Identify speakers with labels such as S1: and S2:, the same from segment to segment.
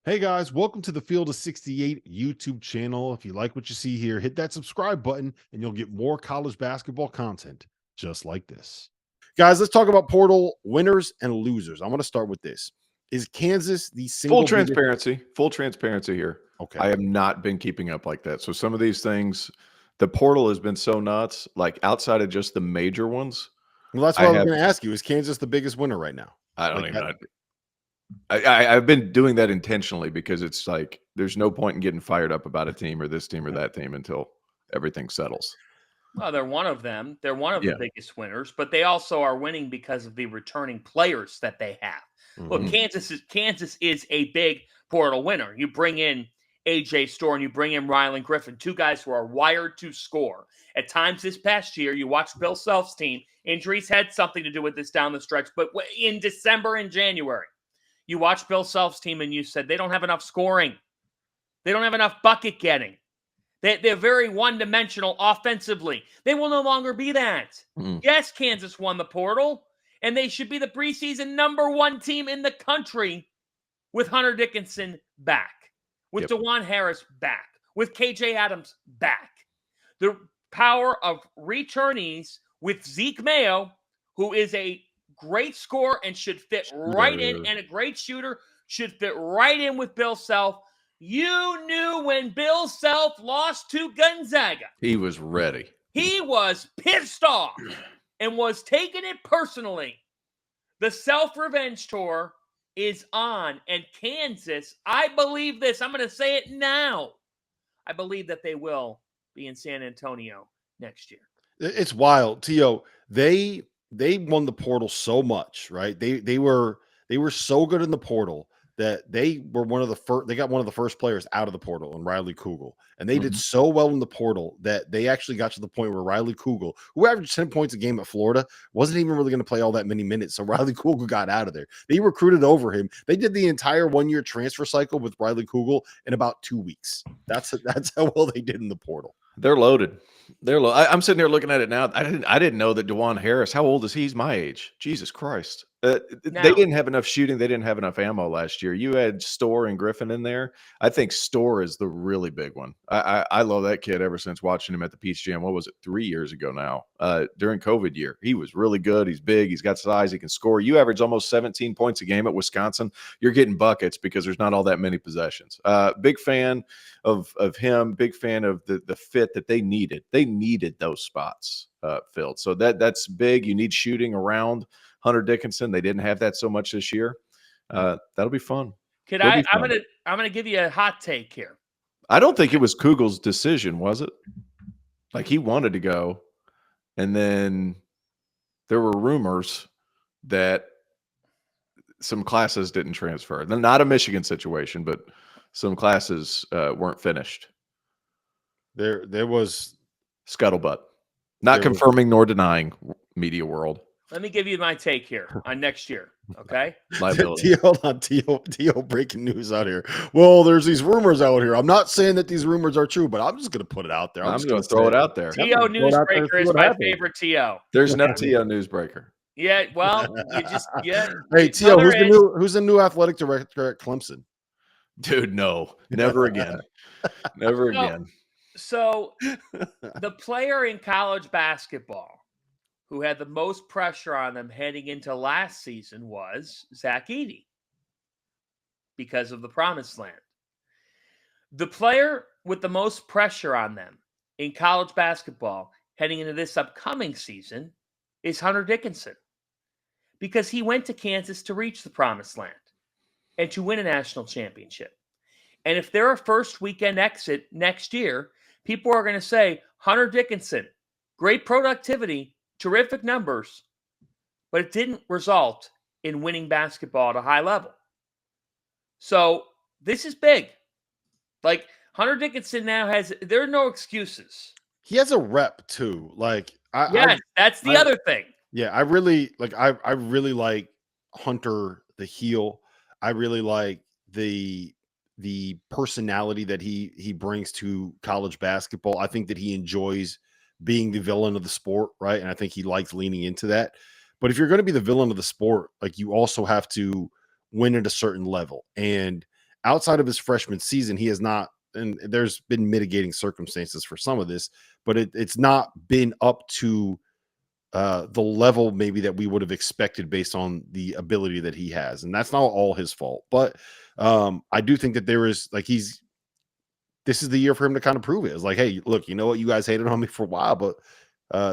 S1: Hey guys, welcome to the Field of 68 YouTube channel. If you like what you see here, hit that subscribe button and you'll get more college basketball content just like this. Guys, let's talk about portal winners and losers. I want to start with this. Is Kansas the single
S2: Full transparency here.
S1: Okay.
S2: I have not been keeping up like that. So some of these things, the portal has been so nuts, like outside of just the major ones.
S1: Well, that's what I was going to ask you. Is Kansas the biggest winner right now?
S2: I don't even know. I've been doing that intentionally because it's like there's no point in getting fired up about a team or this team or that team until everything settles.
S3: Well, they're one of them. They're one of the biggest winners, but they also are winning because of the returning players that they have. Look, Kansas is a big portal winner. You bring in AJ Storr and you bring in Rylan Griffin, two guys who are wired to score. At times this past year, you watched Bill Self's team. Injuries had something to do with this down the stretch, but in December and January, you watched Bill Self's team and you said they don't have enough scoring. They don't have enough bucket getting. They're very one-dimensional offensively. They will no longer be that. Yes, Kansas won the portal, and they should be the preseason #1 team in the country with Hunter Dickinson back, with DeJuan Harris back, with KJ Adams back. The power of returnees with Zeke Mayo, who is a great scorer and should fit right in, and a great shooter, should fit right in with Bill Self. You knew when Bill Self lost to Gonzaga.
S2: He was ready.
S3: He was pissed off and was taking it personally. The Self-Revenge Tour is on, and Kansas, I believe this. I'm going to say it now. I believe that they will be in San Antonio next year.
S1: It's wild, Tio. They won the portal so much, right? They were so good in the portal that they were one of the first. They got one of the first players out of the portal, and Riley Kugel, and they did so well in the portal that they actually got to the point where Riley Kugel, who averaged 10 points a game at Florida, wasn't even really going to play all that many minutes. So Riley Kugel got out of there. They recruited over him. They did the entire 1-year transfer cycle with Riley Kugel in about 2 weeks. That's how well they did in the portal.
S2: They're loaded. I'm sitting here looking at it now. I didn't know that DeJuan Harris, how old is he? He's my age. Jesus Christ. They didn't have enough shooting. They didn't have enough ammo last year. You had Storr and Griffin in there. I think Storr is the really big one. I love that kid ever since watching him at the Peach Jam. What was it? 3 years ago now. During COVID year, he was really good. He's big. He's got size. He can score. You average almost 17 points a game at Wisconsin. You're getting buckets because there's not all that many possessions. Big fan of him. Big fan of the fit that they needed. They needed those spots filled. So that's big. You need shooting around Hunter Dickinson. They didn't have that so much this year. That'll be fun.
S3: I'm gonna give you a hot take here.
S2: I don't think it was Kugel's decision, was it? Like he wanted to go, and then there were rumors that some classes didn't transfer. Not a Michigan situation, but some classes weren't finished.
S1: There was
S2: scuttlebutt. Not confirming nor denying, media world.
S3: Let me give you my take here on next year, okay?
S1: Tio, breaking news out here. Well, there's these rumors out here. I'm not saying that these rumors are true, but I'm just going to put it out there.
S2: I'm just going to throw it out there.
S3: Tio Newsbreaker is my favorite Tio.
S2: There's no Tio Newsbreaker.
S3: Yeah, well,
S1: Hey, Tio, who's the new athletic director at Clemson?
S2: Dude, no. Never again. Never again.
S3: So the player in college basketball who had the most pressure on them heading into last season was Zach Edey because of the Promised Land. The player with the most pressure on them in college basketball heading into this upcoming season is Hunter Dickinson because he went to Kansas to reach the Promised Land and to win a national championship. And if they're a first weekend exit next year, people are going to say, Hunter Dickinson, great productivity, terrific numbers, but it didn't result in winning basketball at a high level. So this is big. Like Hunter Dickinson now there are no excuses.
S1: He has a rep too. Like
S3: that's the other thing.
S1: Yeah, I really like Hunter the heel. I really like the personality that he brings to college basketball. I think that he enjoys being the villain of the sport, right? And I think he likes leaning into that. But if you're going to be the villain of the sport, like you also have to win at a certain level. And outside of his freshman season, he has not, and there's been mitigating circumstances for some of this, but it's not been up to the level maybe that we would have expected based on the ability that he has. And that's not all his fault. But I do think that there is like this is the year for him to kind of prove it. It's like, hey, look, you know what? You guys hated on me for a while, but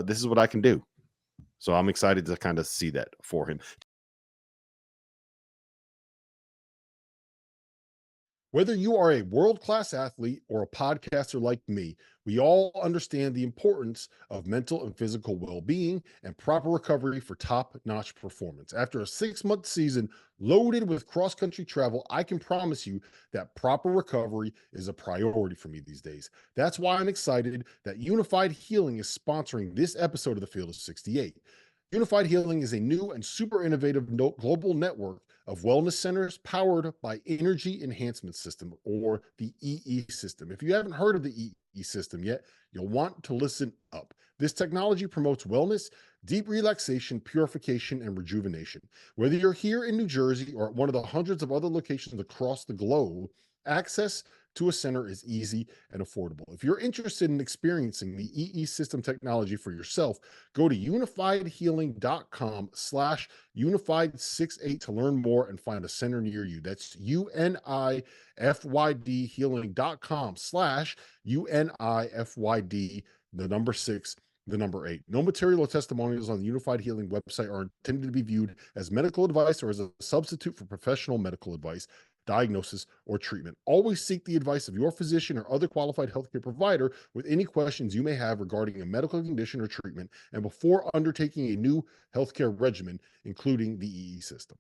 S1: this is what I can do. So I'm excited to kind of see that for him.
S4: Whether you are a world-class athlete or a podcaster like me, we all understand the importance of mental and physical well-being and proper recovery for top-notch performance. After a 6-month season loaded with cross-country travel, I can promise you that proper recovery is a priority for me these days. That's why I'm excited that Unified Healing is sponsoring this episode of the Field of 68. Unified Healing is a new and super innovative global network of wellness centers powered by Energy Enhancement System, or the EE system. If you haven't heard of the EE system yet, you'll want to listen up. This technology promotes wellness, deep relaxation, purification, and rejuvenation. Whether you're here in New Jersey or at one of the hundreds of other locations across the globe, access to a center is easy and affordable. If you're interested in experiencing the EE system technology for yourself, go to unifiedhealing.com/unified68 to learn more and find a center near you. That's UNIFYD healing.com/UNIFYD, the number 6, the number 8. No material or testimonials on the Unified Healing website are intended to be viewed as medical advice or as a substitute for professional medical advice, diagnosis, or treatment. Always seek the advice of your physician or other qualified healthcare provider with any questions you may have regarding a medical condition or treatment, and before undertaking a new healthcare regimen, including the EE system.